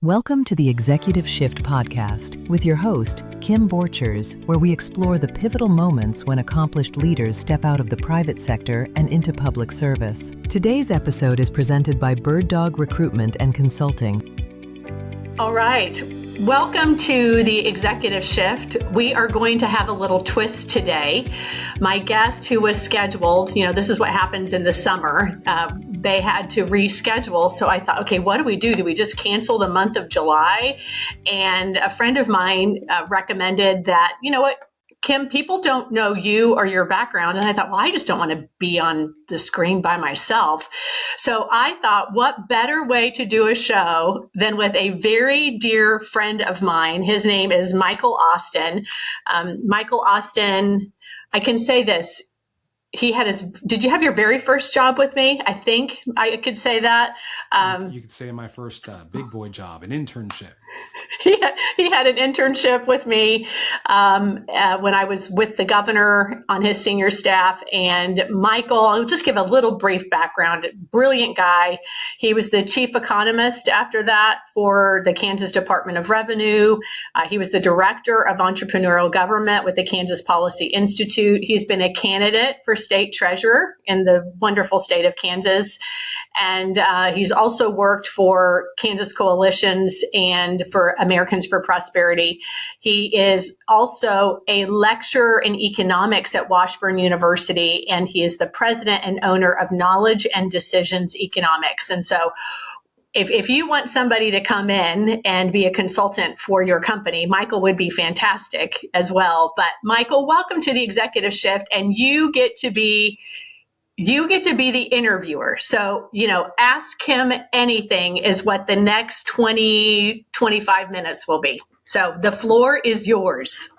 Welcome to the Executive Shift podcast with your host, Kim Borchers, where we explore the pivotal moments when accomplished leaders step out of the private sector and into public service. Today's episode is presented by Bird Dog Recruitment and Consulting. All right. Welcome to the Executive Shift. We are going to have a little twist today. My guest who was scheduled, this is what happens in the summer. They had to reschedule. So I thought, okay, what do we do? Do we just cancel the month of July? And a friend of mine recommended that, Kim, people don't know you or your background. And I thought, well, I just don't want to be on the screen by myself. So I thought, what better way to do a show than with a very dear friend of mine. His name is Michael Austin. Michael Austin, I can say this. Did you have your very first job with me? I think I could say that. You could say my first big boy job, an internship. He had an internship with me when I was with the governor on his senior staff. And Michael, I'll just give a little brief background. Brilliant guy. He was the chief economist after that for the Kansas Department of Revenue. He was the director of entrepreneurial government with the Kansas Policy Institute. He's been a candidate for state treasurer in the wonderful state of Kansas. And he's also worked for Kansas Coalitions and for Americans for Prosperity. He is also a lecturer in economics at Washburn University, and he is the president and owner of Knowledge and Decisions Economics. And so if you want somebody to come in and be a consultant for your company, Michael would be fantastic as well. But Michael, welcome to the Executive Shift, and you get to be the interviewer. So, ask him anything is what the next 20, 25 minutes will be. So the floor is yours.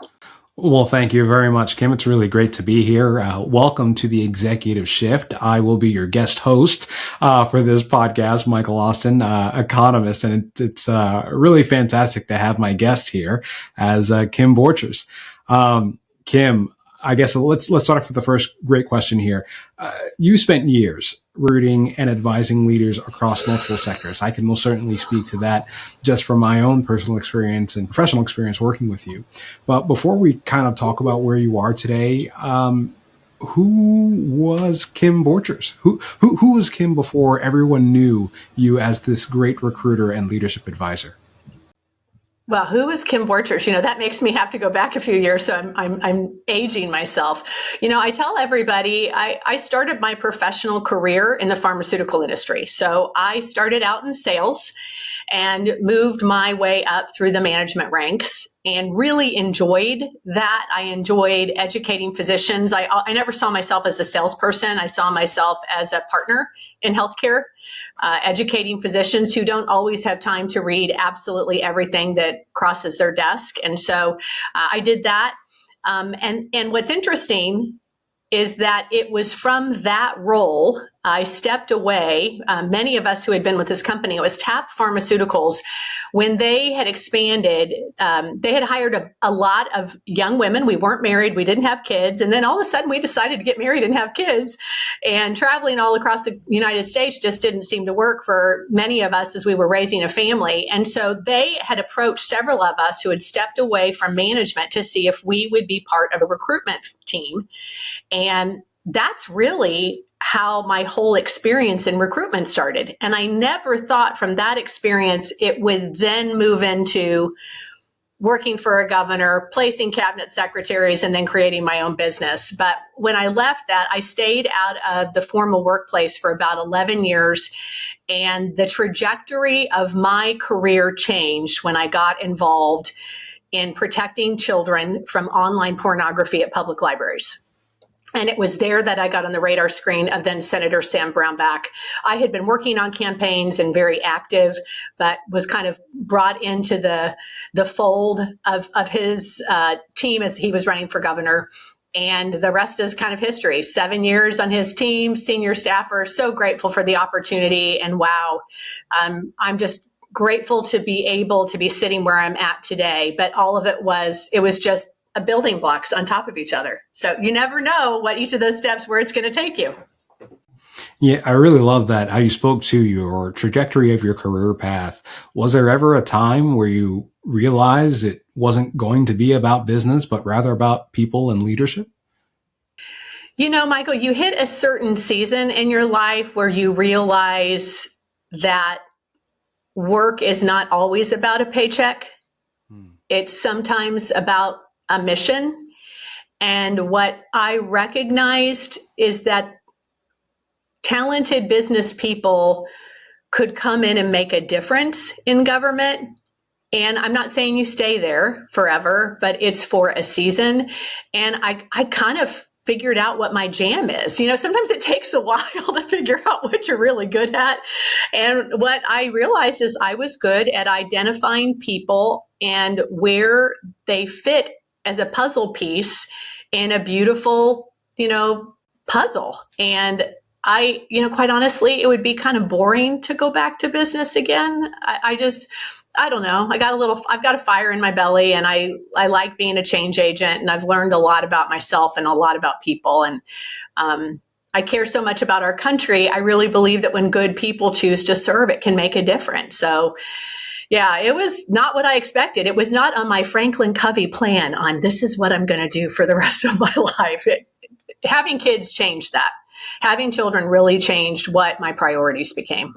Well, thank you very much, Kim. It's really great to be here. Welcome to the Executive Shift. I will be your guest host for this podcast, Michael Austin, economist, and it's really fantastic to have my guest here as Kim Borchers. Kim, I guess let's start off with the first great question here. You spent years rooting and advising leaders across multiple sectors. I can most certainly speak to that just from my own personal experience and professional experience working with you. But before we kind of talk about where you are today, who was Kim Borchers? Who was Kim before everyone knew you as this great recruiter and leadership advisor? Well, who is Kim Borchers? That makes me have to go back a few years. So I'm aging myself. I tell everybody I started my professional career in the pharmaceutical industry. So I started out in sales and moved my way up through the management ranks and really enjoyed that. I enjoyed educating physicians. I never saw myself as a salesperson. I saw myself as a partner in healthcare, educating physicians who don't always have time to read absolutely everything that crosses their desk. And so I did that. And what's interesting is that it was from that role I stepped away. Many of us who had been with this company, it was TAP Pharmaceuticals, when they had expanded, they had hired a lot of young women. We weren't married. We didn't have kids. And then all of a sudden we decided to get married and have kids. And traveling all across the United States just didn't seem to work for many of us as we were raising a family. And so they had approached several of us who had stepped away from management to see if we would be part of a recruitment team. And that's really how my whole experience in recruitment started. And I never thought from that experience it would then move into working for a governor, placing cabinet secretaries, and then creating my own business. But when I left that, I stayed out of the formal workplace for about 11 years. And the trajectory of my career changed when I got involved in protecting children from online pornography at public libraries. And it was there that I got on the radar screen of then Senator Sam Brownback. I had been working on campaigns and very active, but was kind of brought into the fold of his team as he was running for governor. And the rest is kind of history. 7 years on his team, senior staffer, so grateful for the opportunity. And wow, I'm just grateful to be able to be sitting where I'm at today. But all of it was just a building blocks on top of each other. So you never know what each of those steps, where it's going to take you. Yeah, I really love that, how you spoke to your trajectory of your career path. Was there ever a time where you realized it wasn't going to be about business, but rather about people and leadership? Michael, you hit a certain season in your life where you realize that work is not always about a paycheck. It's sometimes about a mission. And what I recognized is that talented business people could come in and make a difference in government. And I'm not saying you stay there forever, but it's for a season. And I kind of figured out what my jam is. Sometimes it takes a while to figure out what you're really good at. And what I realized is I was good at identifying people and where they fit as a puzzle piece in a beautiful, puzzle. And quite honestly, it would be kind of boring to go back to business again. I don't know. I've got a fire in my belly, and I like being a change agent, and I've learned a lot about myself and a lot about people. And I care so much about our country. I really believe that when good people choose to serve, it can make a difference. So yeah, it was not what I expected. It was not on my Franklin Covey plan on this is what I'm going to do for the rest of my life. Having kids changed that. Having children really changed what my priorities became.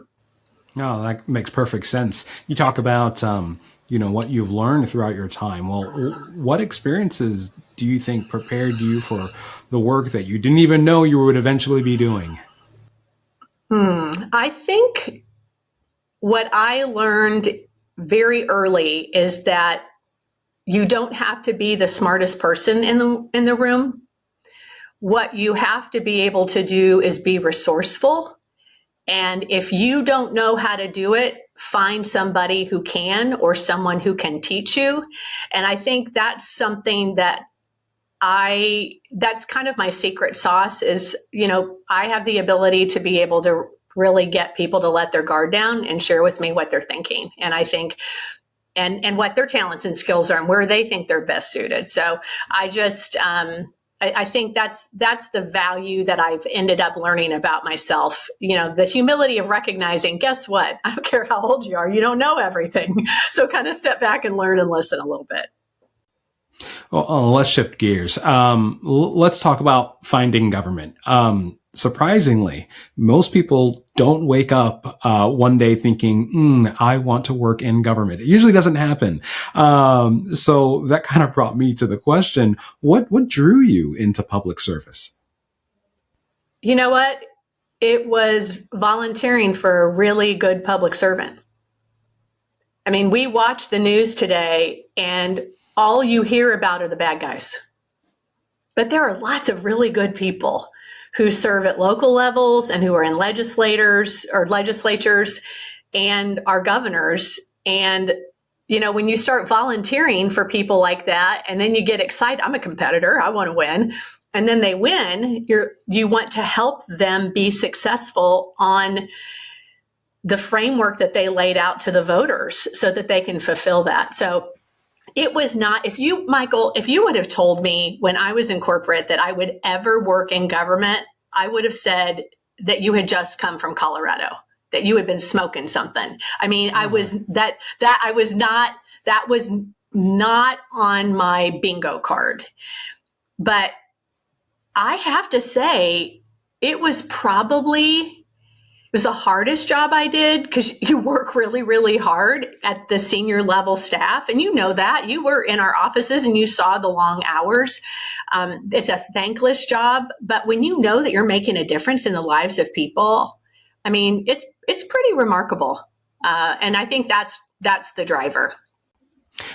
No, that makes perfect sense. You talk about, what you've learned throughout your time. Well, what experiences do you think prepared you for the work that you didn't even know you would eventually be doing? I think what I learned very early is that you don't have to be the smartest person in the room. What you have to be able to do is be resourceful. And if you don't know how to do it, find somebody who can or someone who can teach you. And I think that's something that's kind of my secret sauce is, I have the ability to be able to really get people to let their guard down and share with me what they're thinking. And I think, and what their talents and skills are and where they think they're best suited. So I think that's the value that I've ended up learning about myself. The humility of recognizing, guess what? I don't care how old you are, you don't know everything. So kind of step back and learn and listen a little bit. Well, let's shift gears. Let's talk about finding government. Surprisingly, most people don't wake up one day thinking, I want to work in government. It usually doesn't happen. So that kind of brought me to the question, what drew you into public service? You know what? It was volunteering for a really good public servant. I mean, we watch the news today and all you hear about are the bad guys. But there are lots of really good people who serve at local levels and who are in legislatures and are governors. And, when you start volunteering for people like that, and then you get excited, I'm a competitor, I want to win. And then they win, you want to help them be successful on the framework that they laid out to the voters so that they can fulfill that. So it was not, Michael, if you would have told me when I was in corporate that I would ever work in government, I would have said that you had just come from Colorado, that you had been smoking something. I mean, I was that was not on my bingo card. But I have to say, it was the hardest job I did because you work really, really hard at the senior level staff. And you know that. You were in our offices and you saw the long hours. It's a thankless job. But when you know that you're making a difference in the lives of people, I mean, it's pretty remarkable. And I think that's the driver.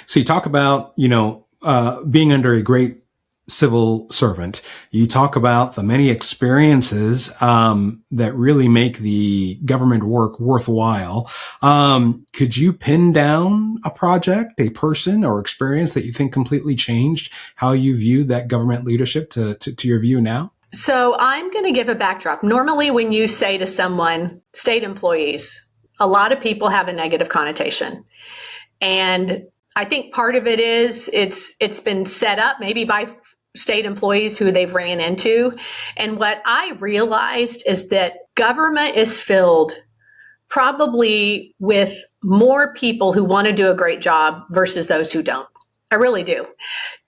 So you talk about, being under a great civil servant. You talk about the many experiences that really make the government work worthwhile. Could you pin down a project, a person, or experience that you think completely changed how you view that government leadership to your view now? So I'm going to give a backdrop. Normally, when you say to someone, state employees, a lot of people have a negative connotation. And I think part of it is it's been set up maybe by state employees who they've ran into. And what I realized is that government is filled probably with more people who want to do a great job versus those who don't. I really do.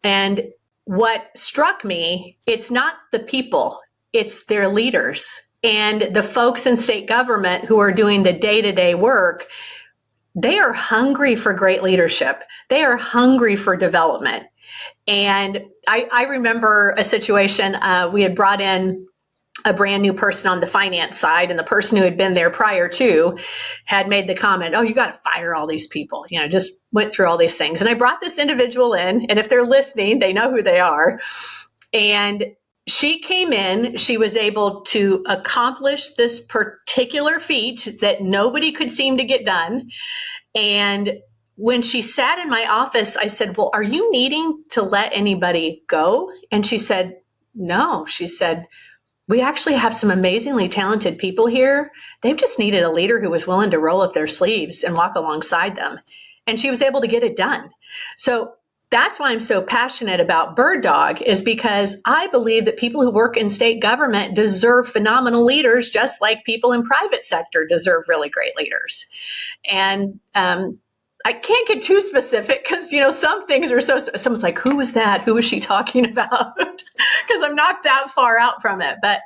And what struck me, it's not the people, it's their leaders and the folks in state government who are doing the day-to-day work. They are hungry for great leadership. They are hungry for development. And I remember a situation, we had brought in a brand new person on the finance side, and the person who had been there prior to had made the comment, oh, you got to fire all these people, just went through all these things. And I brought this individual in, and if they're listening, they know who they are. And she came in, she was able to accomplish this particular feat that nobody could seem to get done. And when she sat in my office, I said, well, are you needing to let anybody go? And she said, no. She said, we actually have some amazingly talented people here. They've just needed a leader who was willing to roll up their sleeves and walk alongside them. And she was able to get it done. So that's why I'm so passionate about Bird Dog, is because I believe that people who work in state government deserve phenomenal leaders, just like people in private sector deserve really great leaders. And I can't get too specific because, some things are someone's like, who was that? Who was she talking about? Because I'm not that far out from it. But,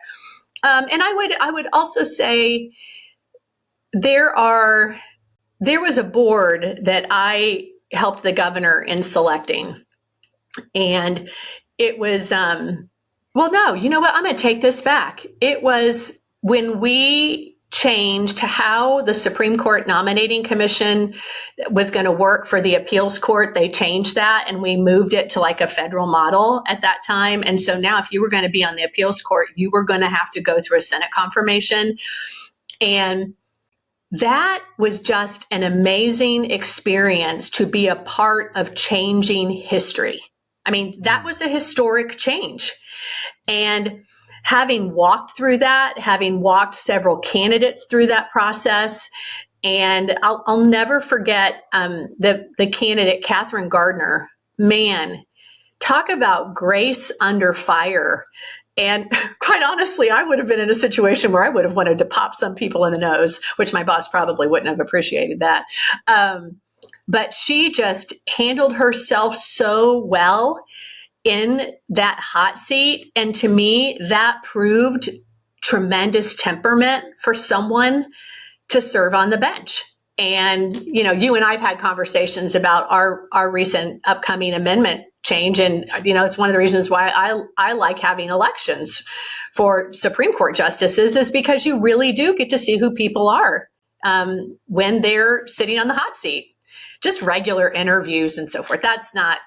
and I would also say there was a board that I helped the governor in selecting. And it was, well, no, you know what? I'm going to take this back. It was when we changed how the Supreme Court nominating commission was going to work for the appeals court. They changed that and we moved it to like a federal model at that time. And so now if you were going to be on the appeals court, you were going to have to go through a Senate confirmation. And that was just an amazing experience to be a part of changing history. I mean, that was a historic change. And having walked through that, having walked several candidates through that process, and I'll never forget the candidate, Catherine Gardner. Man, talk about grace under fire. And quite honestly, I would have been in a situation where I would have wanted to pop some people in the nose, which my boss probably wouldn't have appreciated that. But she just handled herself so well in that hot seat. And to me, that proved tremendous temperament for someone to serve on the bench. And, you and I've had conversations about our recent upcoming amendment change. And, it's one of the reasons why I like having elections for Supreme Court justices, is because you really do get to see who people are when they're sitting on the hot seat. Just regular interviews and so forth. That's not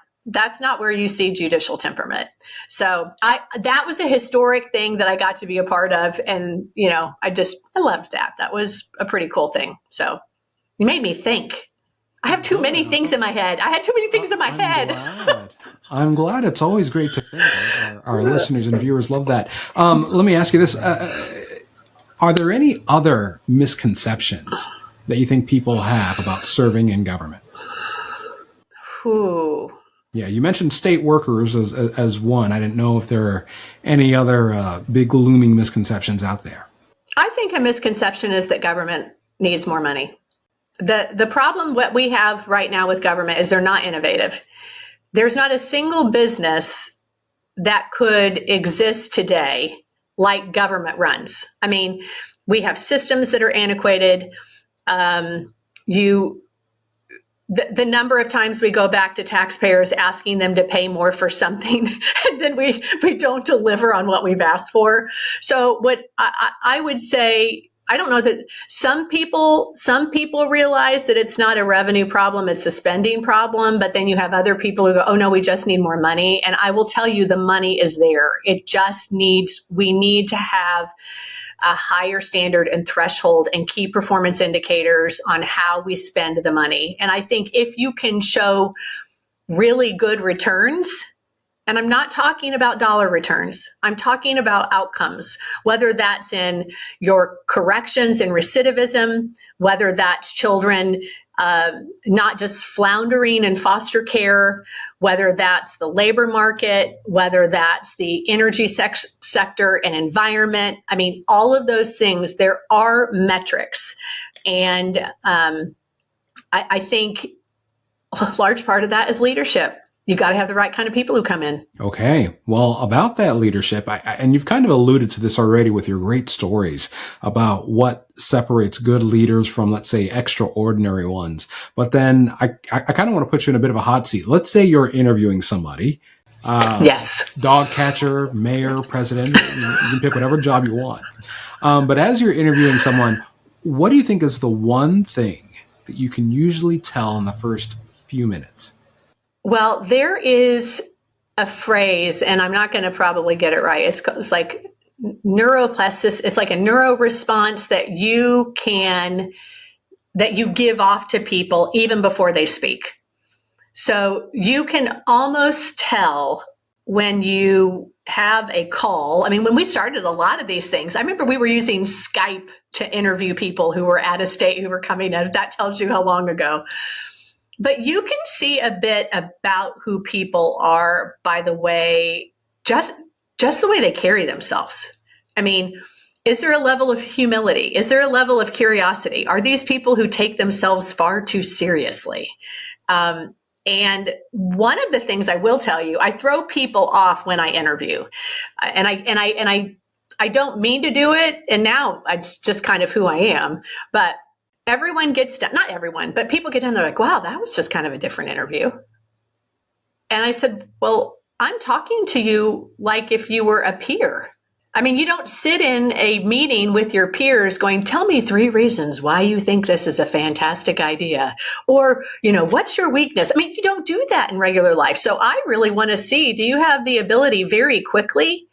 where you see judicial temperament. So that was a historic thing that I got to be a part of. And, I loved that. That was a pretty cool thing. So you made me think. I have too many things in my head. I had too many things in my head. I'm glad. It's always great to think. Our listeners and viewers love that. Let me ask you this. Are there any other misconceptions that you think people have about serving in government? Ooh. Yeah, you mentioned state workers as one. I didn't know if there are any other big looming misconceptions out there. I think a misconception is that government needs more money. The problem what we have right now with government is they're not innovative. There's not a single business that could exist today like government runs. I mean, we have systems that are antiquated. The number of times we go back to taxpayers asking them to pay more for something, and then we don't deliver on what we've asked for. So what I would say, I don't know that some people realize that it's not a revenue problem, it's a spending problem, but then you have other people who go, oh no, we just need more money. And I will tell you, the money is there. We need to have a higher standard and threshold and key performance indicators on how we spend the money. And I think if you can show really good returns, and I'm not talking about dollar returns, I'm talking about outcomes, whether that's in your corrections and recidivism, whether that's children not just floundering in foster care, whether that's the labor market, whether that's the energy sector and environment. I mean, all of those things, there are metrics. And I think a large part of that is leadership. You got to have the right kind of people who come in. Okay. Well, about that leadership, and you've kind of alluded to this already with your great stories about what separates good leaders from, let's say, extraordinary ones. But then I kind of want to put you in a bit of a hot seat. Let's say you're interviewing somebody. Yes. Dog catcher, mayor, president, you can pick whatever job you want. But as you're interviewing someone, what do you think is the one thing that you can usually tell in the first few minutes? Well, there is a phrase, and I'm not going to probably get it right. It's like neuroplasticity. It's like a neuro response that you give off to people even before they speak. So you can almost tell when you have a call. I mean, when we started a lot of these things, I remember we were using Skype to interview people who were out of state, who were coming in. That tells you how long ago. But you can see a bit about who people are by the way, just the way they carry themselves. I mean, is there a level of humility? Is there a level of curiosity? Are these people who take themselves far too seriously? And one of the things I will tell you, I throw people off when I interview, and I don't mean to do it. And now it's just kind of who I am, but everyone gets done, not everyone, but people get done. They're like, wow, that was just kind of a different interview. And I said, well, I'm talking to you like if you were a peer. I mean, you don't sit in a meeting with your peers going, tell me 3 reasons why you think this is a fantastic idea. Or, what's your weakness? I mean, you don't do that in regular life. So I really want to see, do you have the ability very quickly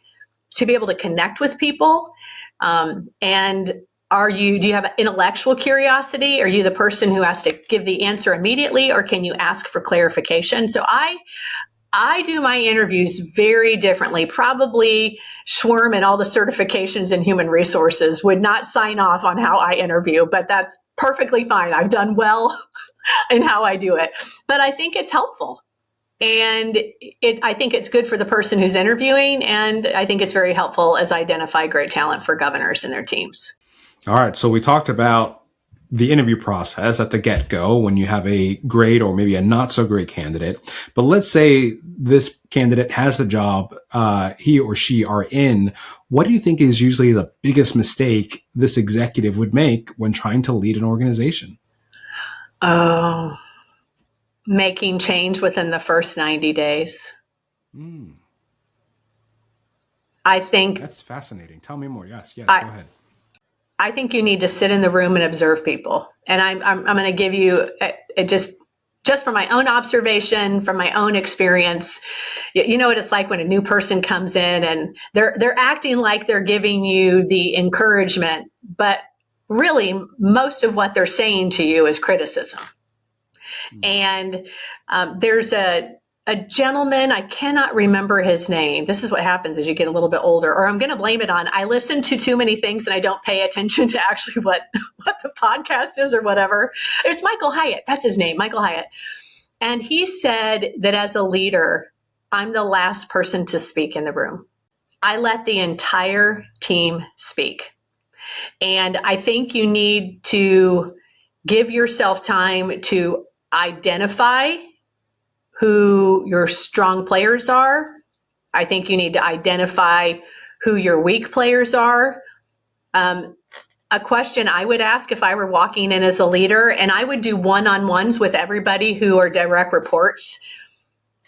to be able to connect with people? And do you have intellectual curiosity? Are you the person who has to give the answer immediately, or can you ask for clarification? So I do my interviews very differently. Probably Schwirm and all the certifications in human resources would not sign off on how I interview, but that's perfectly fine. I've done well in how I do it, but I think it's helpful. And I think it's good for the person who's interviewing. And I think it's very helpful as I identify great talent for governors and their teams. All right. So we talked about the interview process at the get-go when you have a great or maybe a not so great candidate. But let's say this candidate has the job he or she are in. What do you think is usually the biggest mistake this executive would make when trying to lead an organization? Oh, making change within the first 90 days. I think that's fascinating. Tell me more. Yes, go ahead. I think you need to sit in the room and observe people. And I'm going to give you just from my own observation, from my own experience. You know what it's like when a new person comes in and they're acting like they're giving you the encouragement, but really most of what they're saying to you is criticism. And there's a gentleman, I cannot remember his name. This is what happens as you get a little bit older, or I'm going to blame it on, I listen to too many things and I don't pay attention to actually what the podcast is or whatever. It's Michael Hyatt. That's his name, Michael Hyatt. And he said that as a leader, I'm the last person to speak in the room. I let the entire team speak. And I think you need to give yourself time to identify who your strong players are. I think you need to identify who your weak players are. A question I would ask if I were walking in as a leader, and I would do one-on-ones with everybody who are direct reports,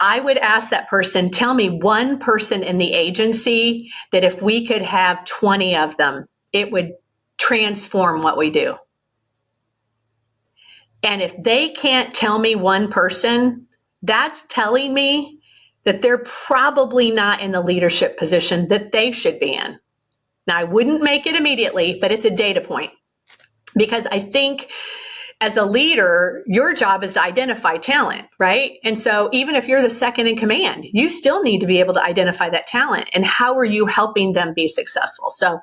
I would ask that person, tell me one person in the agency that if we could have 20 of them, it would transform what we do. And if they can't tell me one person, that's telling me that they're probably not in the leadership position that they should be in. Now, I wouldn't make it immediately, but it's a data point. Because I think as a leader, your job is to identify talent, right? And so even if you're the second in command, you still need to be able to identify that talent. And how are you helping them be successful? So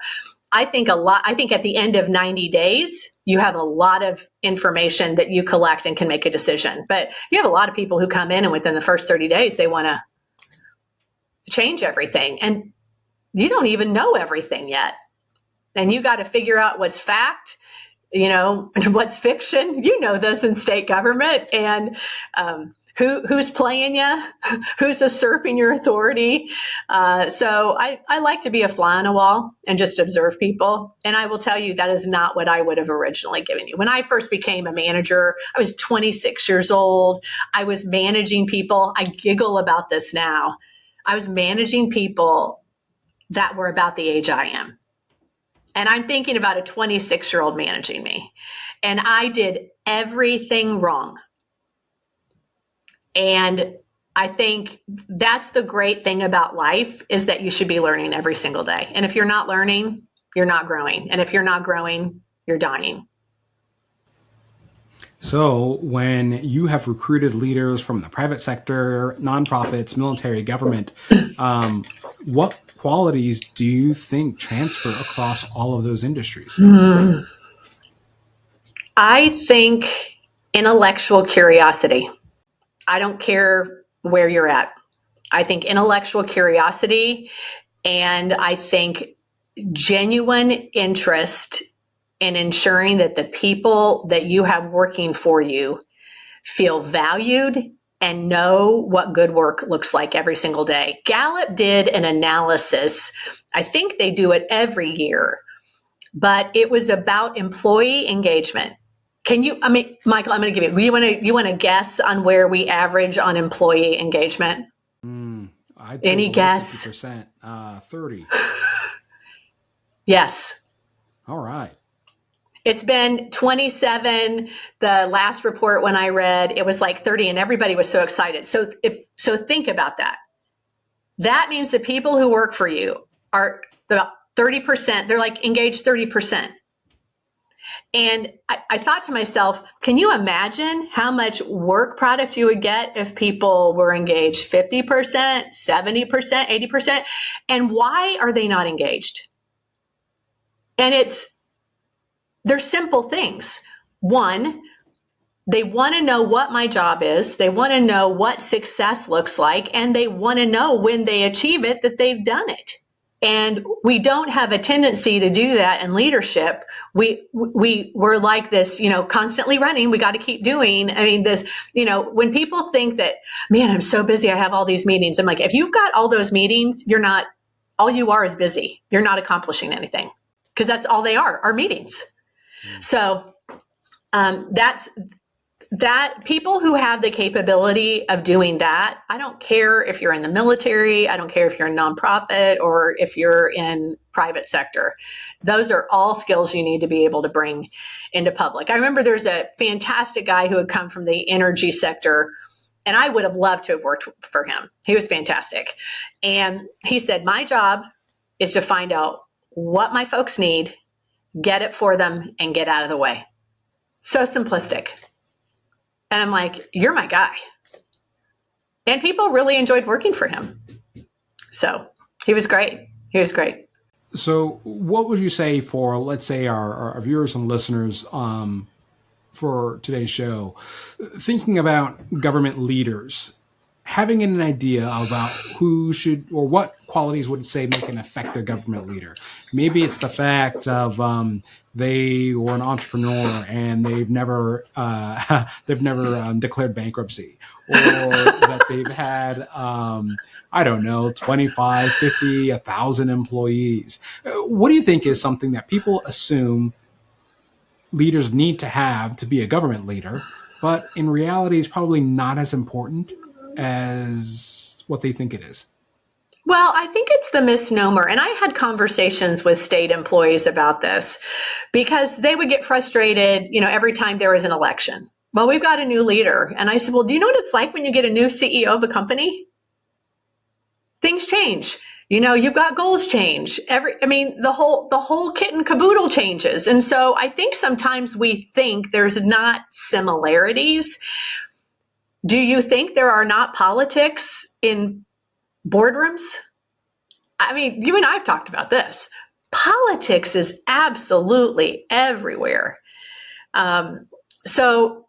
I think at the end of 90 days, you have a lot of information that you collect and can make a decision. But you have a lot of people who come in and within the first 30 days, they want to change everything. And you don't even know everything yet. And you got to figure out what's fact, what's fiction. You know this in state government, and who's playing you, who's usurping your authority. So I like to be a fly on a wall and just observe people. And I will tell you, that is not what I would have originally given you. When I first became a manager, I was 26 years old. I was managing people. I giggle about this now. I was managing people that were about the age I am. And I'm thinking about a 26-year-old managing me. And I did everything wrong. And I think that's the great thing about life, is that you should be learning every single day. And if you're not learning, you're not growing. And if you're not growing, you're dying. So when you have recruited leaders from the private sector, nonprofits, military, government, what qualities do you think transfer across all of those industries? I think intellectual curiosity. I don't care where you're at. I think intellectual curiosity, and I think genuine interest in ensuring that the people that you have working for you feel valued and know what good work looks like every single day. Gallup did an analysis. I think they do it every year, but it was about employee engagement. Michael, I'm going to give you want to guess on where we average on employee engagement? I'd say any guess? 50%, 30. Yes. All right. It's been 27. The last report when I read, it was like 30, and everybody was so excited. So think about that. That means the people who work for you are about 30%. They're like engaged 30%. And I thought to myself, can you imagine how much work product you would get if people were engaged 50%, 70%, 80%? And why are they not engaged? And they're simple things. One, they want to know what my job is. They want to know what success looks like. And they want to know when they achieve it that they've done it. And we don't have a tendency to do that in leadership. We're like this, constantly running. We got to keep doing. I mean, when people think that, man, I'm so busy, I have all these meetings. I'm like, if you've got all those meetings, all you are is busy. You're not accomplishing anything, because that's all they are meetings. So that people who have the capability of doing that, I don't care if you're in the military, I don't care if you're in nonprofit or if you're in private sector. Those are all skills you need to be able to bring into public. I remember there's a fantastic guy who had come from the energy sector, and I would have loved to have worked for him. He was fantastic. And he said, my job is to find out what my folks need, get it for them, and get out of the way. So simplistic. And I'm like, you're my guy. And people really enjoyed working for him. So he was great. So what would you say for, let's say, our viewers and listeners for today's show, thinking about government leaders, having an idea about who should, or what qualities would say make an effective government leader? Maybe it's the fact of they were an entrepreneur and they've never declared bankruptcy, or that they've had 25, 50, 1,000 employees. What do you think is something that people assume leaders need to have to be a government leader, but in reality is probably not as important as what they think it is? Well, I think it's the misnomer. And I had conversations with state employees about this, because they would get frustrated, every time there was an election. Well, we've got a new leader. And I said, well, do you know what it's like when you get a new CEO of a company? Things change. You've got goals change. The whole kit and caboodle changes. And so I think sometimes we think there's not similarities. Do you think there are not politics in boardrooms? You and I have talked about this. Politics is absolutely everywhere. So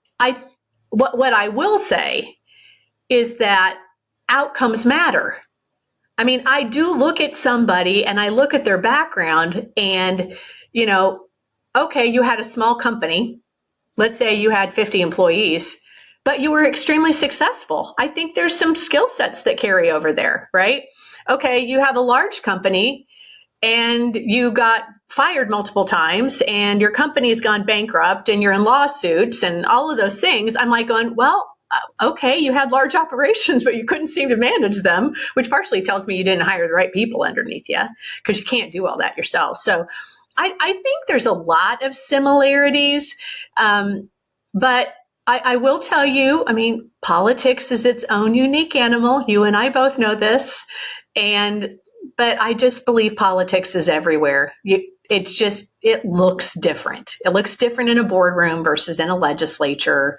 what I will say is that outcomes matter. I mean, I do look at somebody and I look at their background and, okay, you had a small company. Let's say you had 50 employees, but you were extremely successful. I think there's some skill sets that carry over there, right? Okay, you have a large company and you got fired multiple times and your company's gone bankrupt and you're in lawsuits and all of those things. I'm like going, well, okay, you had large operations, but you couldn't seem to manage them, which partially tells me you didn't hire the right people underneath you because you can't do all that yourself. So I think there's a lot of similarities, but I will tell you, I mean, politics is its own unique animal. You and I both know this. But I just believe politics is everywhere. It looks different. It looks different in a boardroom versus in a legislature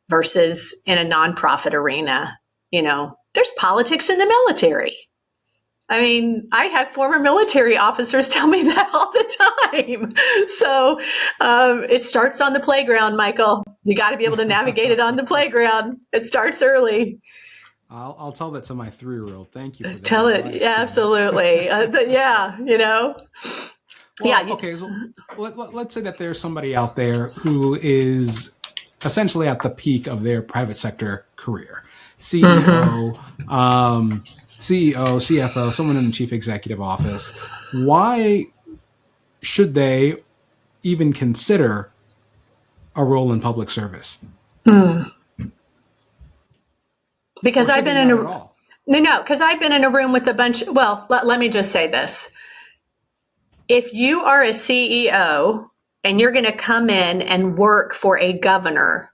versus in a nonprofit arena. There's politics in the military. I mean, I have former military officers tell me that all the time. So it starts on the playground, Michael. You got to be able to navigate it on the playground. It starts early. I'll tell that to my 3-year-old. Thank you for that. Tell it. Yeah, absolutely. Yeah. Well, yeah. Okay. So let's say that there's somebody out there who is essentially at the peak of their private sector career. CEO, CFO, someone in the chief executive office. Why should they even consider a role in public service? Because I've been in because I've been in a room with a bunch. Well, let me just say this. If you are a CEO and you're going to come in and work for a governor,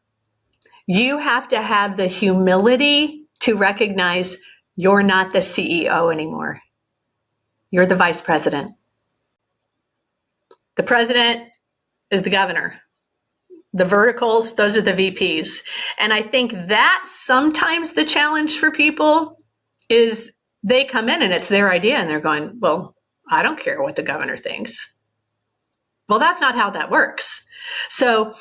you have to have the humility to recognize you're not the CEO anymore. You're the vice president. The president is the governor. The verticals, those are the VPs. And I think that's sometimes the challenge for people is they come in and it's their idea and they're going, well, I don't care what the governor thinks. Well, that's not how that works. So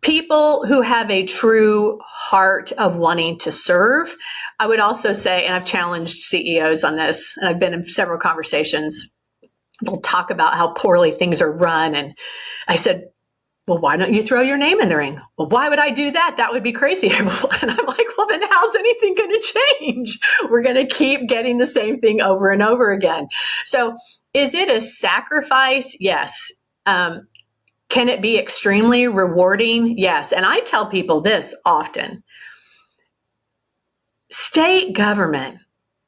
people who have a true heart of wanting to serve, I would also say, and I've challenged CEOs on this, and I've been in several conversations, they'll talk about how poorly things are run. And I said, well, why don't you throw your name in the ring? Well, why would I do that? That would be crazy. And I'm like, well, then how's anything going to change? We're going to keep getting the same thing over and over again. So is it a sacrifice? Yes. Can it be extremely rewarding? Yes. And I tell people this often. State government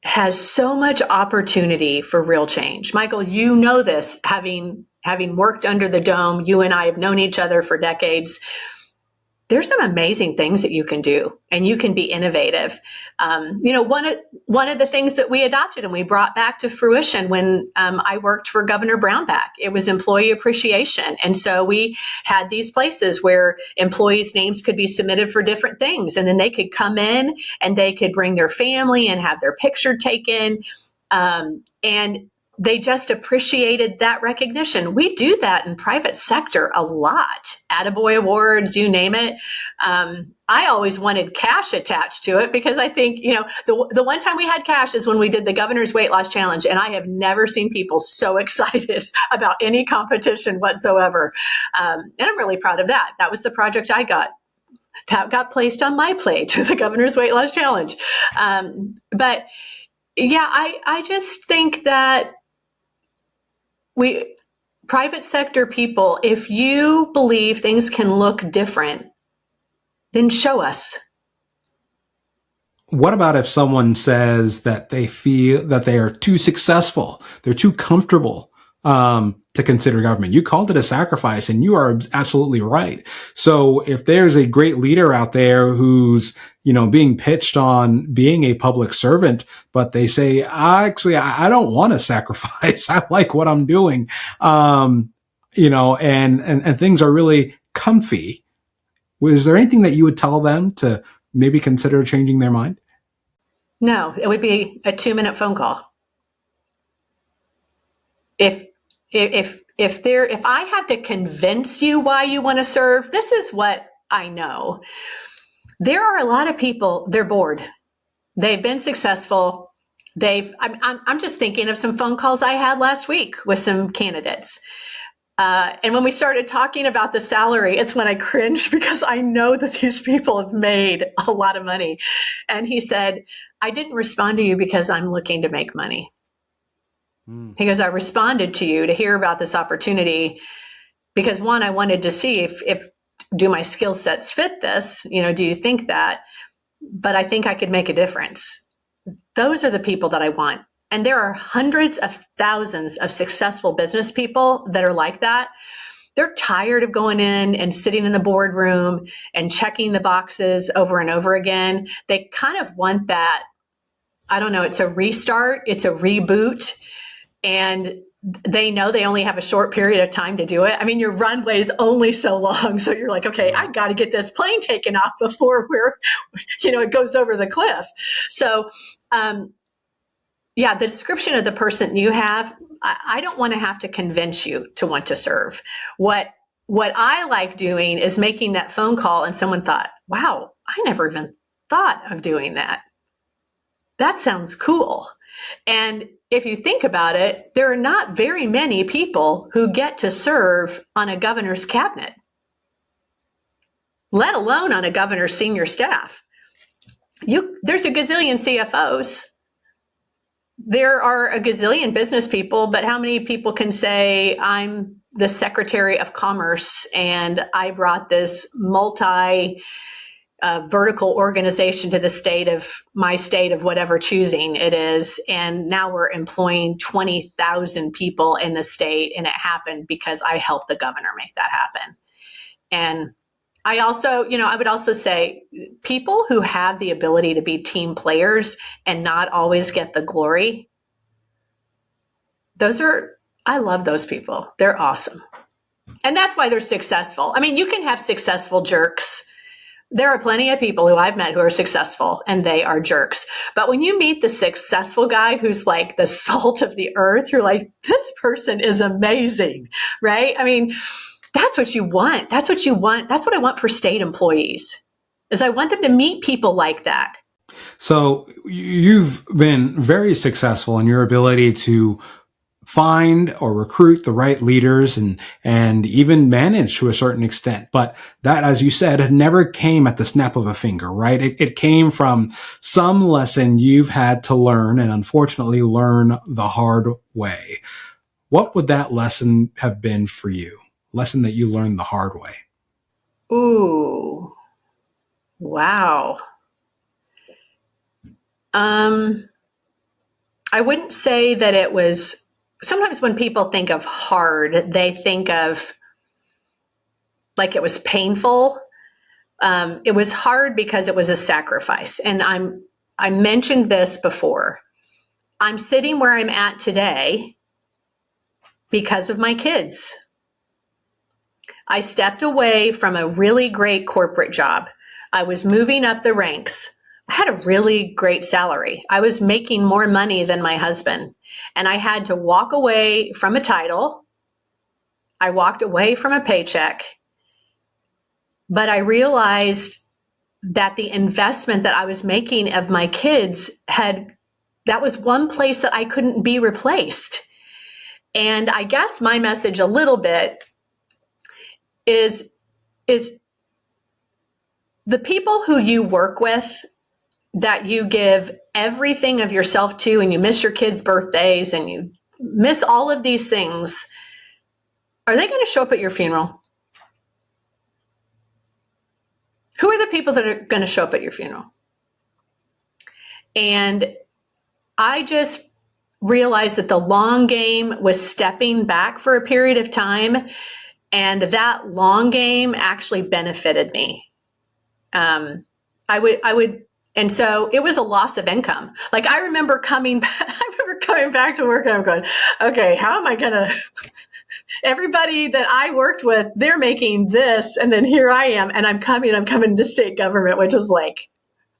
has so much opportunity for real change. Michael, you know this, having worked under the dome, you and I have known each other for decades. There's some amazing things that you can do, and you can be innovative. One of the things that we adopted and we brought back to fruition when I worked for Governor Brownback, it was employee appreciation. And so we had these places where employees' names could be submitted for different things, and then they could come in and they could bring their family and have their picture taken. And they just appreciated that recognition. We do that in private sector a lot. Attaboy awards, you name it. I always wanted cash attached to it because I think, the one time we had cash is when we did the Governor's Weight Loss Challenge. And I have never seen people so excited about any competition whatsoever. And I'm really proud of that. That was the project I got. That got placed on my plate, the Governor's Weight Loss Challenge. But yeah, I just think that private sector people, if you believe things can look different, then show us. What about if someone says that they feel that they are too successful, they're too comfortable to consider government? You called it a sacrifice, and you are absolutely right. So if there's a great leader out there who's, being pitched on being a public servant, but they say, I don't want to sacrifice. I like what I'm doing. And things are really comfy. Was there anything that you would tell them to maybe consider changing their mind? No, it would be a 2-minute phone call. If if I have to convince you why you want to serve, this is what I know. There are a lot of people, they're bored. They've been successful. I'm just thinking of some phone calls I had last week with some candidates. And when we started talking about the salary, it's when I cringed because I know that these people have made a lot of money. And he said, I didn't respond to you because I'm looking to make money. He goes, I responded to you to hear about this opportunity because, one, I wanted to see if do my skill sets fit this? Do you think that? But I think I could make a difference. Those are the people that I want. And there are hundreds of thousands of successful business people that are like that. They're tired of going in and sitting in the boardroom and checking the boxes over and over again. They kind of want that, I don't know, it's a restart, it's a reboot. And they know they only have a short period of time to do it. I mean, your runway is only so long. So you're like, okay, I got to get this plane taken off before it goes over the cliff. So, the description of the person you have, I don't want to have to convince you to want to serve. What I like doing is making that phone call and someone thought, wow, I never even thought of doing that. That sounds cool. And if you think about it, there are not very many people who get to serve on a governor's cabinet, let alone on a governor's senior staff. There's a gazillion CFOs. There are a gazillion business people, but how many people can say, I'm the Secretary of Commerce and I brought this vertical organization to the state of whatever choosing it is. And now we're employing 20,000 people in the state. And it happened because I helped the governor make that happen. And I would also say people who have the ability to be team players and not always get the glory. I love those people. They're awesome. And that's why they're successful. I mean, you can have successful jerks. There are plenty of people who I've met who are successful and they are jerks. But when you meet the successful guy who's like the salt of the earth, you're like, this person is amazing, right? I mean, that's what you want. That's what you want. That's what I want for state employees, is I want them to meet people like that. So you've been very successful in your ability to find or recruit the right leaders and even manage to a certain extent. But that, as you said, it never came at the snap of a finger, right? It came from some lesson you've had to learn and unfortunately learn the hard way. What would that lesson have been for you? Lesson that you learned the hard way? Ooh, wow. I wouldn't say that it was. Sometimes when people think of hard, they think of like it was painful. It was hard because it was a sacrifice. And I mentioned this before. I'm sitting where I'm at today because of my kids. I stepped away from a really great corporate job. I was moving up the ranks. I had a really great salary. I was making more money than my husband. And I had to walk away from a title. I walked away from a paycheck. But I realized that the investment that I was making of my kids that was one place that I couldn't be replaced. And I guess my message a little bit is the people who you work with, that you give everything of yourself to, and you miss your kids' birthdays and you miss all of these things, are they going to show up at your funeral? Who are the people that are going to show up at your funeral? And I just realized that the long game was stepping back for a period of time, and that long game actually benefited me. And so it was a loss of income. Like I remember coming back to work and I'm going, okay, how am I going to, everybody that I worked with, they're making this. And then here I am, and I'm coming to state government, which is like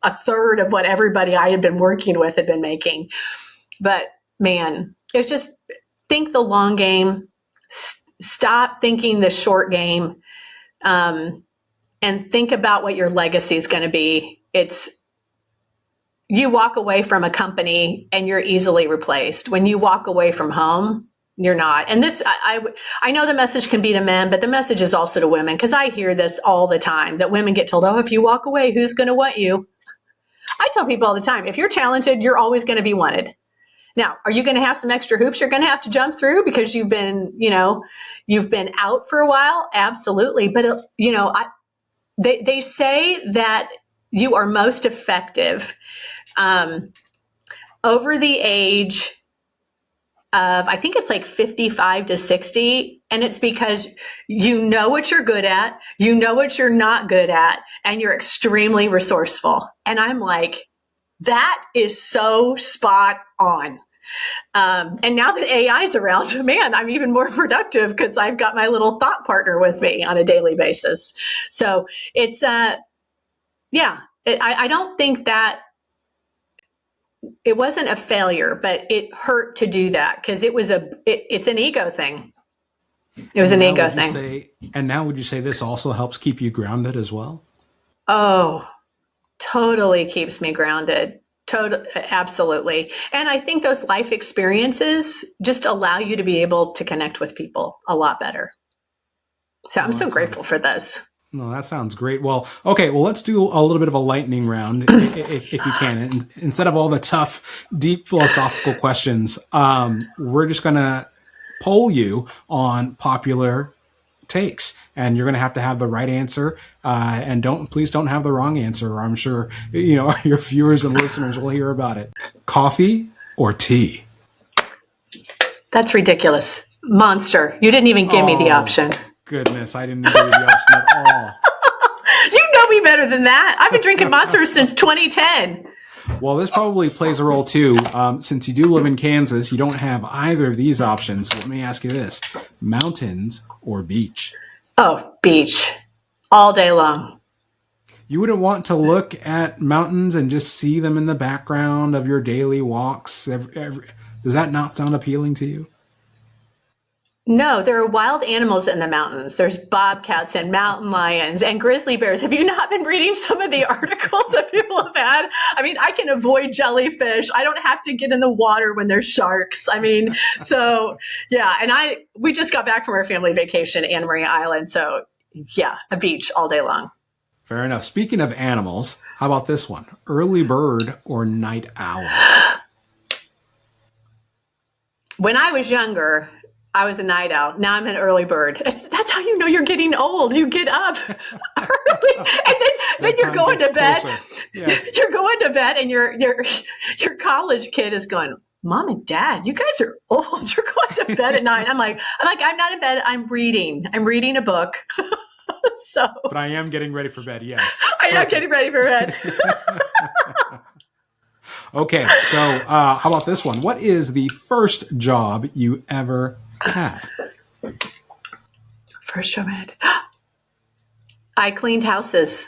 a third of what everybody I had been working with had been making. But man, it's just think the long game, stop thinking the short game, and think about what your legacy is going to be. You walk away from a company and you're easily replaced. When you walk away from home, you're not. And this, I know the message can be to men, but the message is also to women, because I hear this all the time, that women get told, oh, if you walk away, who's going to want you? I tell people all the time, if you're talented, you're always going to be wanted. Now, are you going to have some extra hoops you're going to have to jump through because you've been out for a while? Absolutely. But, they say that you are most effective over the age of, I think it's like 55 to 60. And it's because you know what you're good at, you know what you're not good at, and you're extremely resourceful. And I'm like, that is so spot on. And now that AI is around, man, I'm even more productive because I've got my little thought partner with me on a daily basis. So it's, I don't think that it wasn't a failure, but it hurt to do that because it's an ego thing. It was an ego thing. And now would you say this also helps keep you grounded as well? Oh, totally keeps me grounded. Absolutely. And I think those life experiences just allow you to be able to connect with people a lot better. So I'm so grateful for those. No, that sounds great. Well, okay. Well, let's do a little bit of a lightning round if you can. And instead of all the tough, deep philosophical questions, we're just going to poll you on popular takes, and you're going to have the right answer. And please don't have the wrong answer, or I'm sure, your viewers and listeners will hear about it. Coffee or tea? That's ridiculous. Monster. You didn't even give me the option. Goodness, I didn't give you the option at all. You know me better than that. I've been drinking Monsters since 2010. Well, this probably plays a role too. Since you do live in Kansas, you don't have either of these options. So let me ask you this: mountains or beach? Oh, beach. All day long. You wouldn't want to look at mountains and just see them in the background of your daily walks? Does that not sound appealing to you? No, there are wild animals in the mountains. There's bobcats and mountain lions and grizzly bears. Have you not been reading some of the articles that people have had? I mean, I can avoid jellyfish. I don't have to get in the water when there's sharks. I mean, so yeah. And we just got back from our family vacation, Anna Maria Island. So yeah, a beach all day long. Fair enough. Speaking of animals, how about this one? Early bird or night owl? When I was younger, I was a night owl. Now I'm an early bird. That's how you know you're getting old. You get up early, and then you're going to bed. Yes. You're going to bed, and your college kid is going, Mom and Dad, you guys are old. You're going to bed at 9. I'm like, I'm not in bed. I'm reading. I'm reading a book. But I am getting ready for bed. Yes, I am getting ready for bed. Okay, so how about this one? What is the first job you ever had? First job I had. I cleaned houses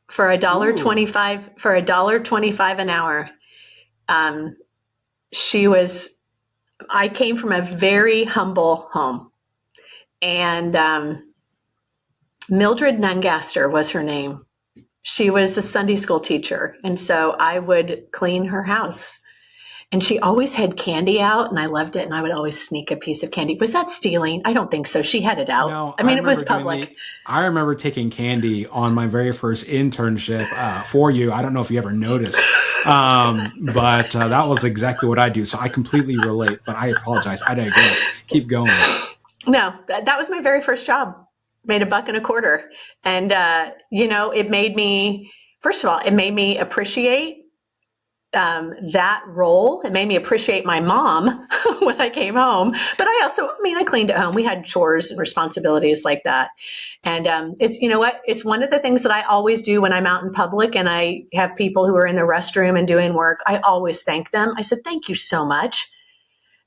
for $1.25 for $1.25 an hour. I came from a very humble home, and Mildred Nungaster was her name. She was a Sunday school teacher, and so I would clean her house. And she always had candy out, and I loved it, and I would always sneak a piece of candy. Was that stealing? I don't think so. She had it out. No, I mean, it was public. I remember taking candy on my very first internship for you. I don't know if you ever noticed, but that was exactly what I do. So I completely relate, but I apologize. I digress. Keep going. No, that was my very first job. Made $1.25. And, it made me, first of all, it made me appreciate that role. It made me appreciate my mom when I came home. But I cleaned at home. We had chores and responsibilities like that. And it's, it's one of the things that I always do when I'm out in public and I have people who are in the restroom and doing work. I always thank them. I said, thank you so much.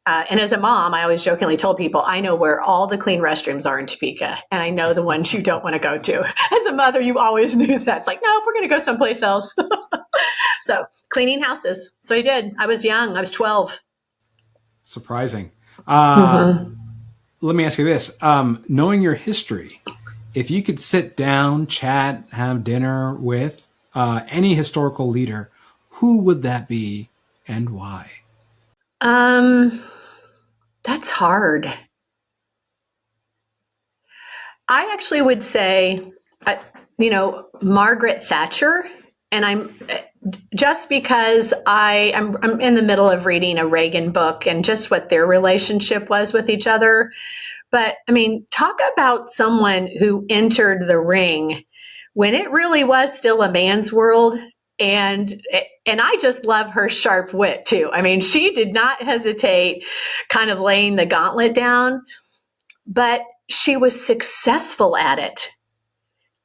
And as a mom, I always jokingly told people, I know where all the clean restrooms are in Topeka, and I know the ones you don't want to go to. As a mother, you always knew that. It's like, no, we're going to go someplace else. So cleaning houses. So I did. I was young. I was 12. Surprising. let me ask you this. Knowing your history, if you could sit down, chat, have dinner with any historical leader, who would that be and why? That's hard. I actually would say, Margaret Thatcher, and I'm just because I'm in the middle of reading a Reagan book and just what their relationship was with each other. But I mean, talk about someone who entered the ring when it really was still a man's world. And I just love her sharp wit too. I mean, she did not hesitate kind of laying the gauntlet down, but she was successful at it.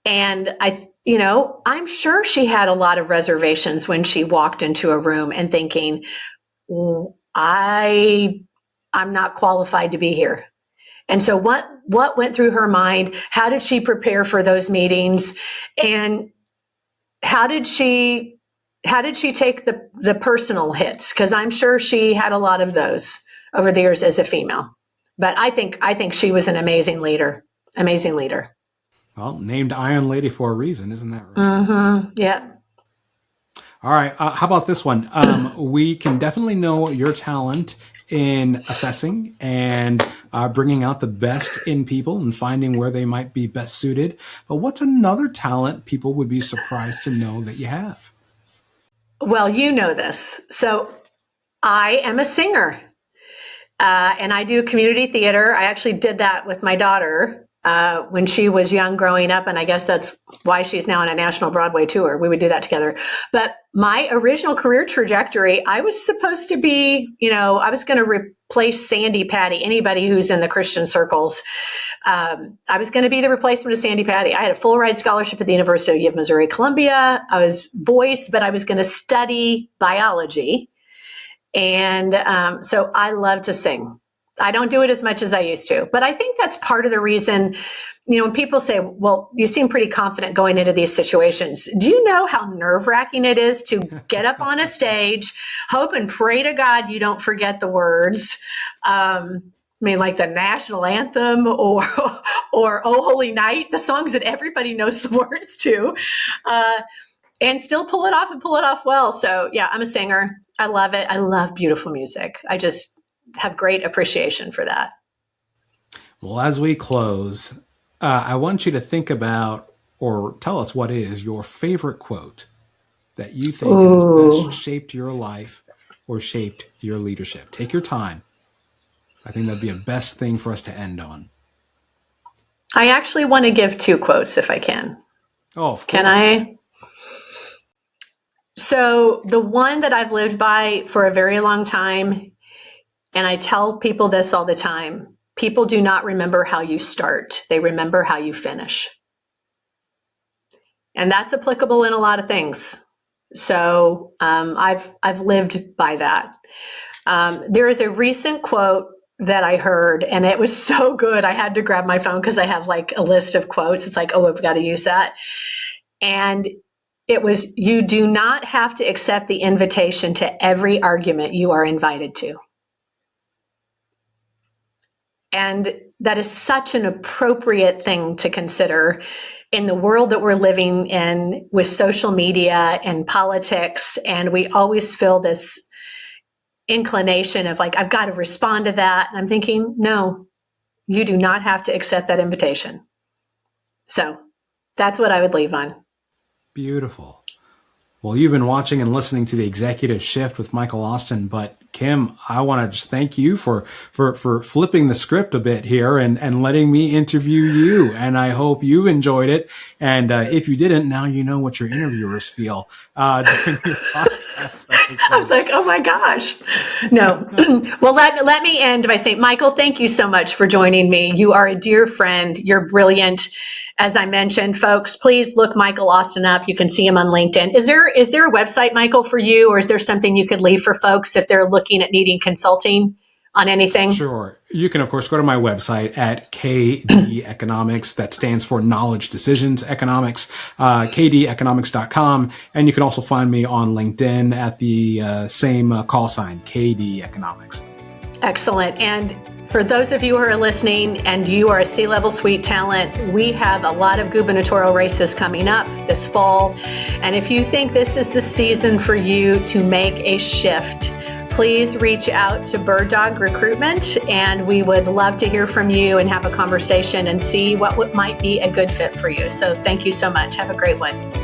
And I'm sure she had a lot of reservations when she walked into a room and thinking, I'm not qualified to be here. And so what went through her mind? How did she prepare for those meetings? And how did she take the personal hits? Because I'm sure she had a lot of those over the years as a female. But I think she was an amazing leader. Amazing leader. Well, named Iron Lady for a reason, isn't that right? Mm-hmm. Yeah. All right. How about this one? We can definitely know your talent in assessing and bringing out the best in people and finding where they might be best suited. But what's another talent people would be surprised to know that you have? Well, you know this. So I am a singer and I do community theater. I actually did that with my daughter when she was young growing up. And I guess that's why she's now on a national Broadway tour. We would do that together. But my original career trajectory, I was supposed to be, I was going to replace Sandy Patty, anybody who's in the Christian circles. I was going to be the replacement of Sandy Patty. I had a full ride scholarship at the University of Missouri, Columbia. I was voice, but I was going to study biology. And so I love to sing. I don't do it as much as I used to, but I think that's part of the reason, when people say, well, you seem pretty confident going into these situations. Do you know how nerve-wracking it is to get up on a stage, hope and pray to God you don't forget the words? Like the national anthem or Oh Holy Night, the songs that everybody knows the words to, and still pull it off and pull it off well. So yeah, I'm a singer. I love it. I love beautiful music. I just have great appreciation for that. Well, as we close, I want you to think about or tell us what is your favorite quote that you think has best shaped your life or shaped your leadership. Take your time. I think that'd be a best thing for us to end on. I actually want to give two quotes if I can. Oh, of course. Can I? So the one that I've lived by for a very long time, and I tell people this all the time, people do not remember how you start. They remember how you finish. And that's applicable in a lot of things. So I've lived by that. There is a recent quote that I heard, and it was so good. I had to grab my phone because I have like a list of quotes. It's like, oh, I've got to use that. And it was, you do not have to accept the invitation to every argument you are invited to. And that is such an appropriate thing to consider in the world that we're living in with social media and politics. And we always feel this inclination of like, I've got to respond to that. And I'm thinking, no, you do not have to accept that invitation. So that's what I would leave on. Beautiful. Well, you've been watching and listening to The Executive Shift with Michael Austin, but Kim, I want to just thank you for flipping the script a bit here and letting me interview you. And I hope you enjoyed it. And if you didn't, now you know what your interviewers feel during your podcast episodes. I was like, oh my gosh. No. Well, let me end by saying, Michael, thank you so much for joining me. You are a dear friend. You're brilliant. As I mentioned, folks, please look Michael Austin up. You can see him on LinkedIn. Is there a website, Michael, for you, or is there something you could leave for folks if they're looking at needing consulting on anything? Sure. You can, of course, go to my website at KD Economics. That stands for Knowledge Decisions Economics, kdeconomics.com. And you can also find me on LinkedIn at the same call sign, KD Economics. Excellent. And For those of you who are listening and you are a C-level suite talent, we have a lot of gubernatorial races coming up this fall. And if you think this is the season for you to make a shift, please reach out to Bird Dog Recruitment, and we would love to hear from you and have a conversation and see what might be a good fit for you. So thank you so much. Have a great one.